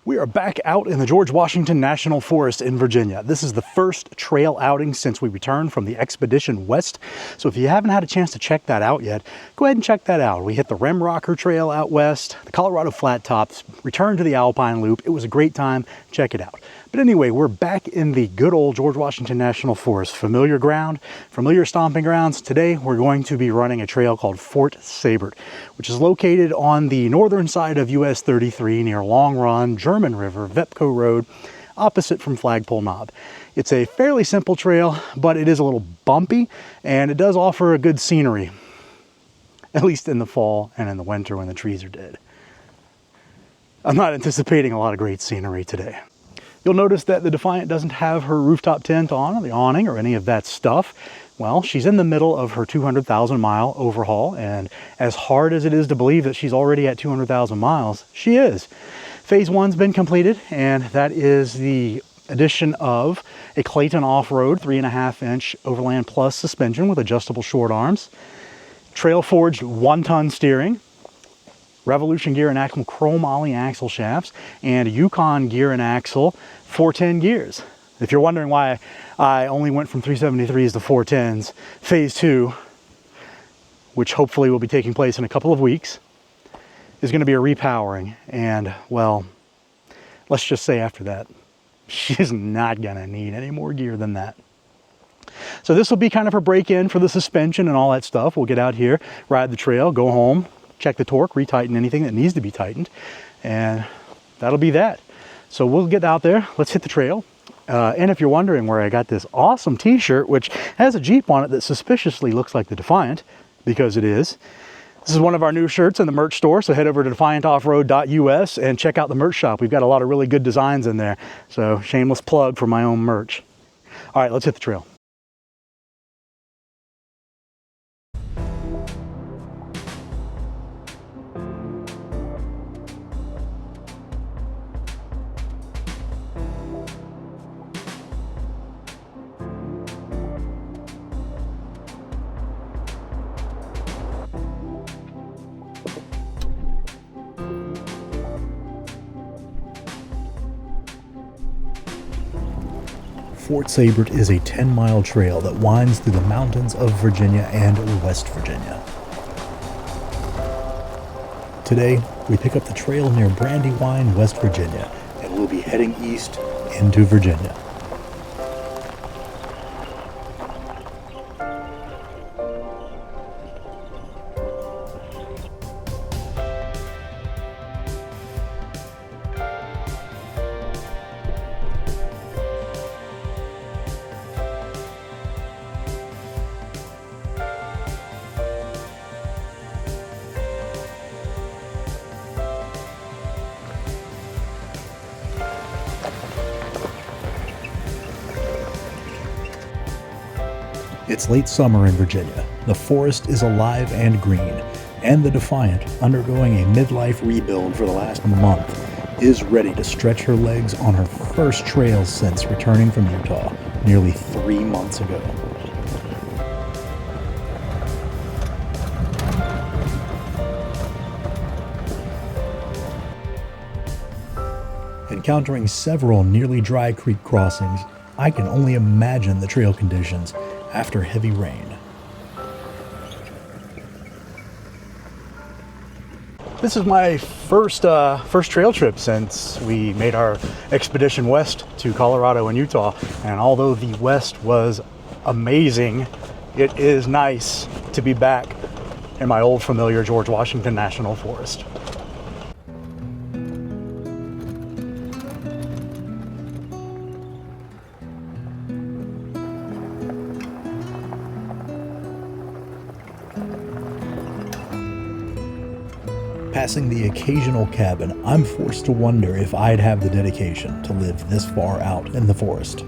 We are back out in the George Washington National Forest in Virginia. This is the first trail outing since we returned from the expedition west. So if you haven't had a chance to check that out yet, go ahead and check that out. We hit the Rim Rocker Trail out west, the Colorado Flat Tops, returned to the Alpine Loop. It was a great time. Check it out. But anyway, we're back in the good old George Washington National Forest. Familiar ground, familiar stomping grounds. Today, we're going to be running a trail called Fort Seybert, which is located on the northern side of US 33 near Long Run, German River, Vepco Road, opposite from Flagpole Knob. It's a fairly simple trail, but it is a little bumpy, and it does offer a good scenery, at least in the fall and in the winter when the trees are dead. I'm not anticipating a lot of great scenery today. You'll notice that the Defiant doesn't have her rooftop tent on, or the awning, or any of that stuff. Well, she's in the middle of her 200,000 mile overhaul, and as hard as it is to believe that she's already at 200,000 miles, she is. Phase one's been completed, and that is the addition of a Clayton Off-Road 3.5-inch Overland Plus suspension with adjustable short arms, trail forged 1-ton steering, Revolution gear and axle chrome ollie axle shafts, and Yukon gear and axle 410 gears. If you're wondering why I only went from 373s to 410s, phase two, which hopefully will be taking place in a couple of weeks, is going to be a repowering. And well, let's just say after that, she's not going to need any more gear than that. So this will be kind of her break-in for the suspension and all that stuff. We'll get out here, ride the trail, go home, check the torque, retighten anything that needs to be tightened, and that'll be that. So we'll get out there, let's hit the trail. And if you're wondering where I got this awesome t-shirt, which has a Jeep on it that suspiciously looks like the Defiant, because it is. This is one of our new shirts in the merch store, so head over to defiantoffroad.us and check out the merch shop. We've got a lot of really good designs in there, so shameless plug for my own merch. All right, let's hit the trail. Fort Seybert is a 10-mile trail that winds through the mountains of Virginia and West Virginia. Today, we pick up the trail near Brandywine, West Virginia, and we'll be heading east into Virginia. It's late summer in Virginia. The forest is alive and green, and the Defiant, undergoing a midlife rebuild for the last month, is ready to stretch her legs on her first trail since returning from Utah nearly 3 months ago. Encountering several nearly dry creek crossings, I can only imagine the trail conditions after heavy rain. This is my first trail trip since we made our expedition west to Colorado and Utah, and although the west was amazing, it is nice to be back in my old familiar George Washington National Forest. Passing the occasional cabin, I'm forced to wonder if I'd have the dedication to live this far out in the forest.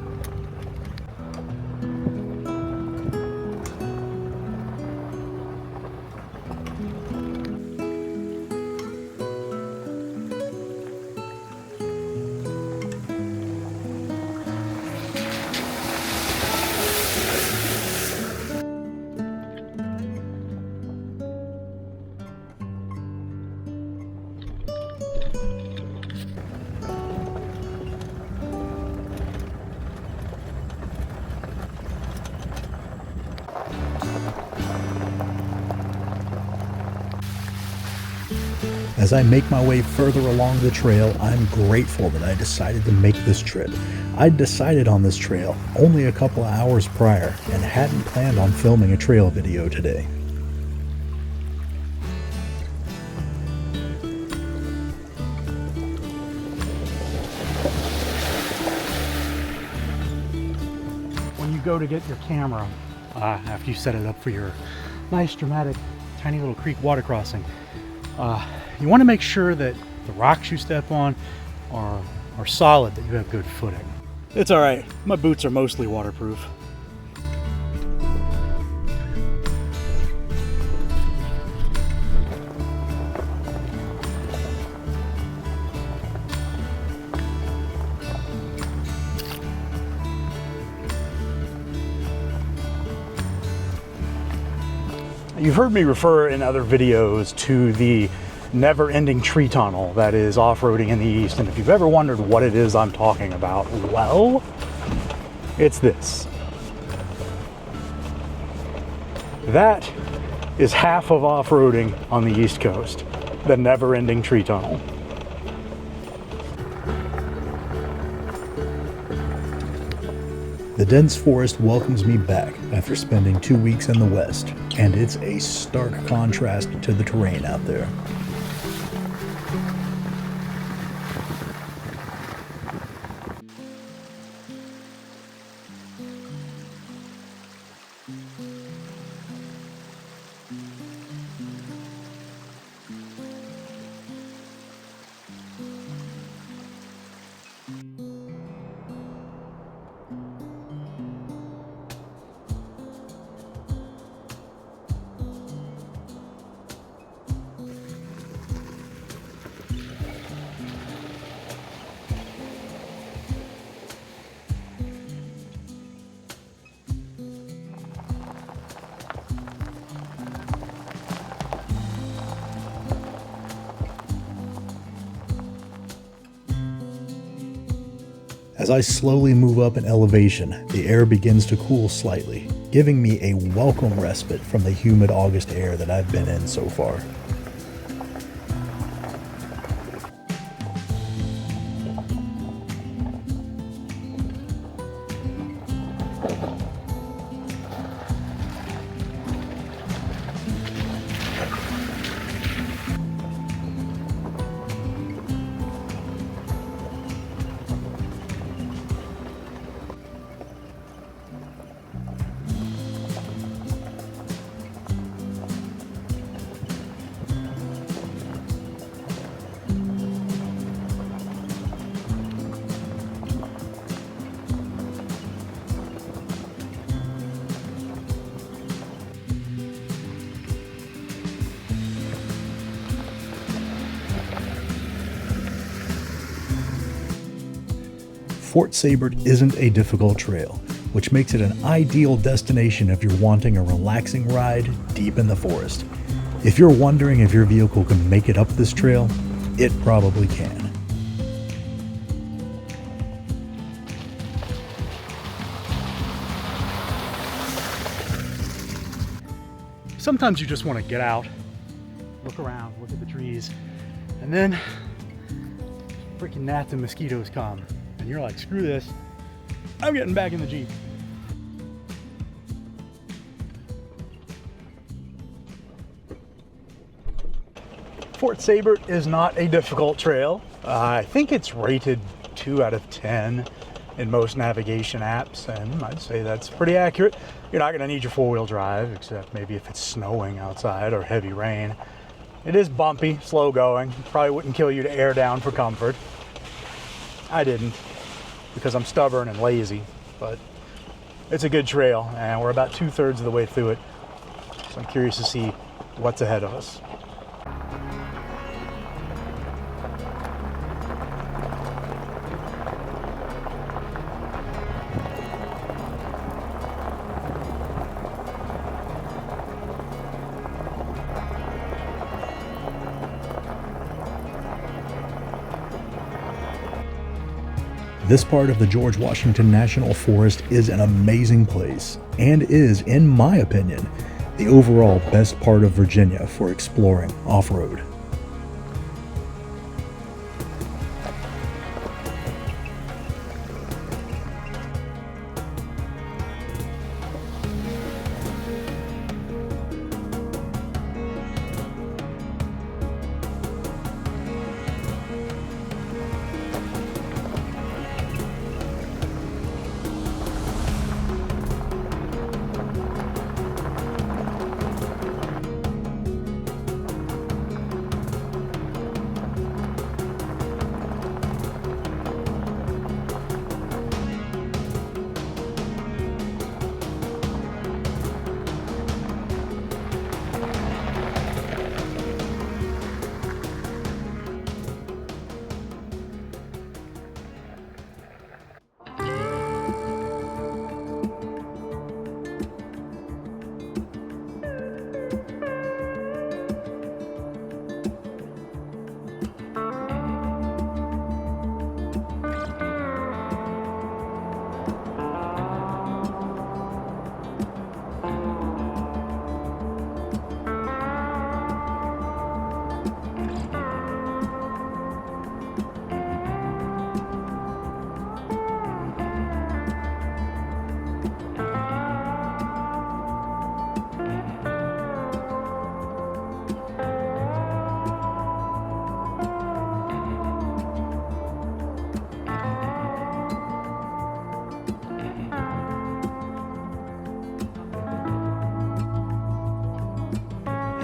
As I make my way further along the trail, I'm grateful that I decided to make this trip. I'd decided on this trail only a couple of hours prior and hadn't planned on filming a trail video today. When you go to get your camera, after you set it up for your nice dramatic tiny little creek water crossing, you want to make sure that the rocks you step on are solid, that you have good footing. It's all right. My boots are mostly waterproof. You've heard me refer in other videos to the never-ending tree tunnel that is off-roading in the East, and if you've ever wondered what it is I'm talking about, well, it's this. That is half of off-roading on the East Coast, the never-ending tree tunnel. The dense forest welcomes me back after spending 2 weeks in the West, and it's a stark contrast to the terrain out there. As I slowly move up in elevation, the air begins to cool slightly, giving me a welcome respite from the humid August air that I've been in so far. Fort Seybert isn't a difficult trail, which makes it an ideal destination if you're wanting a relaxing ride deep in the forest. If you're wondering if your vehicle can make it up this trail, it probably can. Sometimes you just want to get out, look around, look at the trees, and then freaking gnats and mosquitoes come. And you're like, screw this, I'm getting back in the Jeep. Fort Seybert is not a difficult trail. I think it's rated 2 out of 10 in most navigation apps, and I'd say that's pretty accurate. You're not gonna need your 4-wheel drive, except maybe if it's snowing outside or heavy rain. It is bumpy, slow going. Probably wouldn't kill you to air down for comfort. I didn't, because I'm stubborn and lazy, but it's a good trail, and we're about 2/3 of the way through it. So I'm curious to see what's ahead of us. This part of the George Washington National Forest is an amazing place, and is, in my opinion, the overall best part of Virginia for exploring off-road.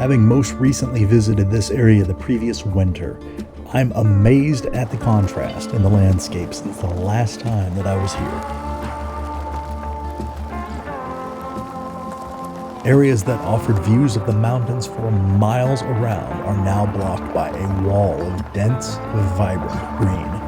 having most recently visited this area the previous winter. I'm amazed at the contrast in the landscape since the last time that I was here. Areas that offered views of the mountains for miles around are now blocked by a wall of dense, vibrant green.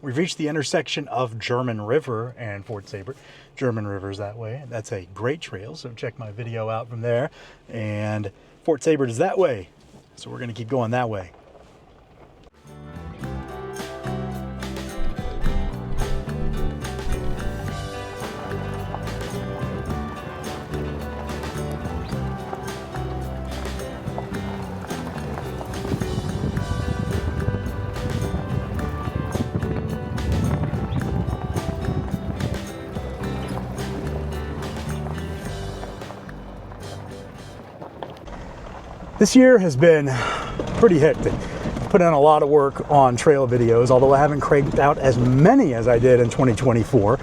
We've reached the intersection of German River and Fort Seybert. German River's that way. That's a great trail, so check my video out from there. And Fort Seybert is that way, so we're gonna keep going that way. This year has been pretty hectic. Put in a lot of work on trail videos, although I haven't cranked out as many as I did in 2024.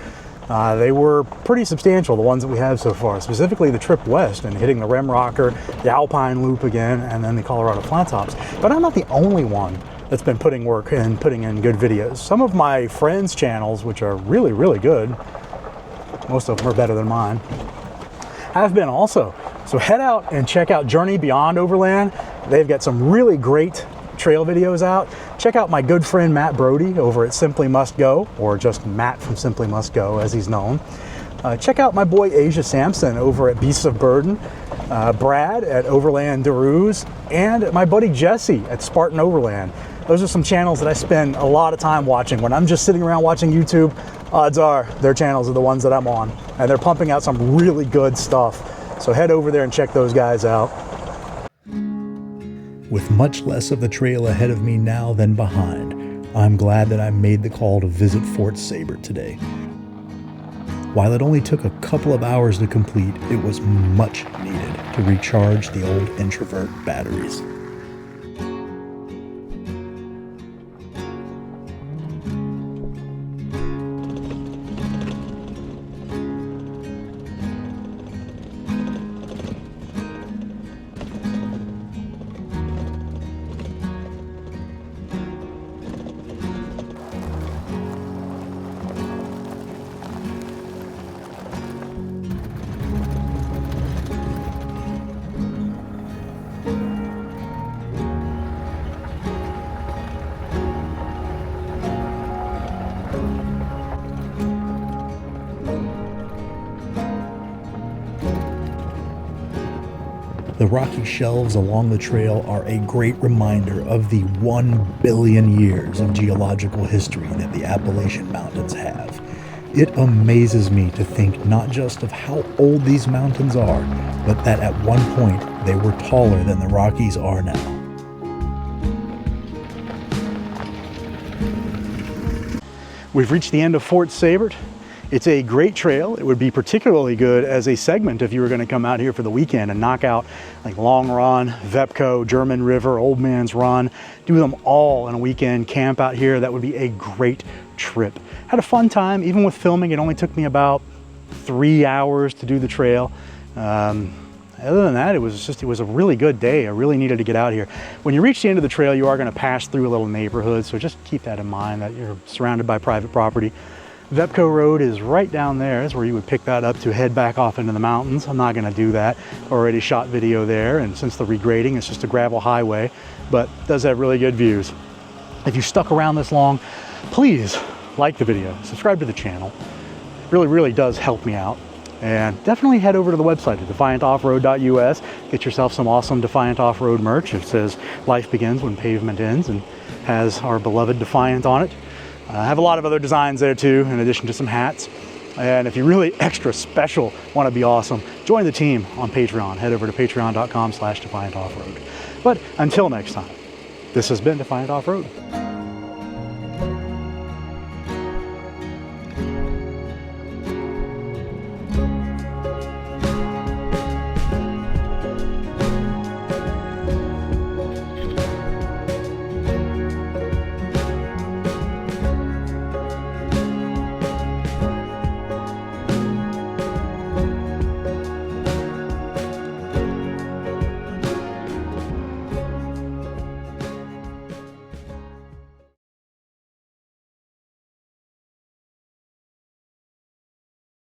They were pretty substantial, the ones that we have so far, specifically the trip west and hitting the Rem Rocker, the Alpine Loop again, and then the Colorado Flat Tops. But I'm not the only one that's been putting work and putting in good videos. Some of my friends' channels, which are really, really good, most of them are better than mine, have been also. So head out and check out Journey Beyond Overland. They've got some really great trail videos out. Check out my good friend Matt Brody over at Simply Must Go, or just Matt from Simply Must Go as he's known. Check out my boy Asia Sampson over at Beasts of Burden, Brad at Overland Derues, and my buddy Jesse at Spartan Overland. Those are some channels that I spend a lot of time watching. When I'm just sitting around watching YouTube, odds are their channels are the ones that I'm on, and they're pumping out some really good stuff. So head over there and check those guys out. With much less of the trail ahead of me now than behind, I'm glad that I made the call to visit Fort Seybert today. While it only took a couple of hours to complete, it was much needed to recharge the old introvert batteries. The rocky shelves along the trail are a great reminder of the 1 billion years of geological history that the Appalachian Mountains have. It amazes me to think not just of how old these mountains are, but that at one point they were taller than the Rockies are now. We've reached the end of Fort Seybert. It's a great trail. It would be particularly good as a segment if you were going to come out here for the weekend and knock out like Long Run, Vepco, German River, Old Man's Run, do them all in a weekend camp out here. That would be a great trip. Had a fun time, even with filming. It only took me about 3 hours to do the trail. Other than that, it was a really good day. I really needed to get out here. When you reach the end of the trail, you are going to pass through a little neighborhood, so just keep that in mind that you're surrounded by private property. Vepco Road is right down there. That's where you would pick that up to head back off into the mountains. I'm not going to do that. Already shot video there, and since the regrading, it's just a gravel highway, but it does have really good views. If you stuck around this long, please like the video, subscribe to the channel. It really does help me out. And definitely head over to the website at defiantoffroad.us. Get yourself some awesome Defiant Off-Road merch. It says life begins when pavement ends and has our beloved Defiant on it. I have a lot of other designs there too, in addition to some hats. And if you really extra special want to be awesome, join the team on Patreon. Head over to patreon.com/defiantoffroad. But until next time, this has been Defiant Off-Road.